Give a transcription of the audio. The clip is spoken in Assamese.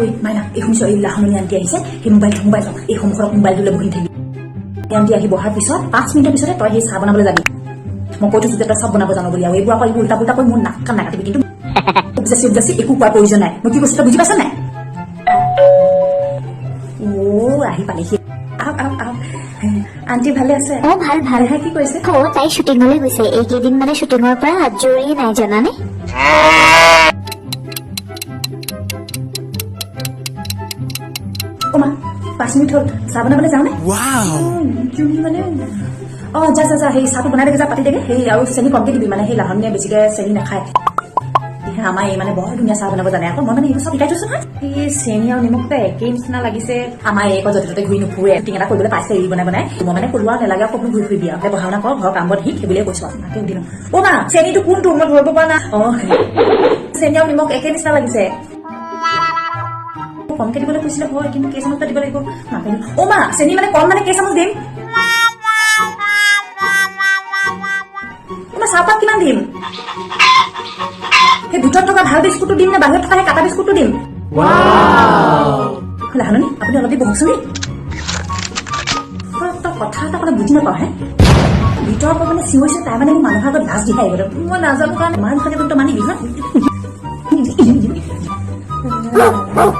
ঐ মাইনা এই শুনিছ এই লাহমনি আন্টি আহিছে সেই মোবাইল এই সন্মুখত মোবাইলটোলৈ বহি থাকিবি আন্টি আহি বহাৰ পিছত 5 মিনিটৰ পিছতে তই সেই চাহ বনাবলৈ যাবি মই কৈ থৈছো যে তই চব বনাব জানো বুলি আৰু এইবোৰ আকৌ উল্টা পুল্টা কৈ মোৰ নাক কান নাকাটিবি কিন্তু উপজাচি একো কোৱাৰ প্ৰয়োজন নাই মই কি কৈছো তই বুজি পাইছ নাই আহি পালেহি আন্টি ভালে আছে ভাল ভাল কি কৰিছে তাই শ্বুটিঙলৈ গৈছে এইকেইদিন মানে শ্বুটিঙৰ পৰা আজৰি নাই জানানে মা 5 মিনিট হ'ল চাহ বনাবলৈ যাওঁ নে মানে যা সেই চাহটো বনাই দেগে যা পাতি দেগে সেই আৰু চেনি কমকৈ দিবি মানে সেই লাহনীয়ে বেছিকৈ চেনি নাখায় আমাৰ এই মানে বৰ ধুনীয়া চাহ বনাব জানে আকৌ মই মানে এইবোৰ চব শিকাই থৈছো নহয় সেই চেনি আৰু নিমখটো একেই নিচিনা লাগিছে আমাৰ এই য'তে ত'তে ঘূৰি নুফুৰে টিং এটা কৰিবলৈ পাইছে এৰি বনাই মই মানে ক'লো আৰু নেলাগে আৰু ক'তো ঘূৰি ফুৰিবি আৰু পঢ়া শুনা কৰ ঘৰৰ কাম বন শিক সেইবুলিয়ে কৈছো আৰু মাকে সুধিলো মা চেনিটো কোনটো মই ধৰিব পৰা নাই চেনি আৰু নিমখ একে নিচিনা লাগিছে কমকে দিবলৈ কৈছিলে হয় কিন্তু কেইচামুচ দিব লাগিব মাকে মা চেনি মানে কম মানে কেইচামুচ দিম চাহপাত কিমান দিম সেই ভিতৰত থকা ভাল বিস্কুটটো দিম নে বাহিৰত থকা সেই কাটা বিস্কুটটো দিম লাহনী আপুনি অলপ বহকচোন কথা এটা মানে বুজি নাপাওঁ হে ভিতৰৰ পৰা মানে চিঞৰিছে তাই মানে মোৰ মানুহৰ আগত লাজ দিখাই গ'ল মই নাজানো কাৰণ মাৰ মুখে কিন্তু মানিবি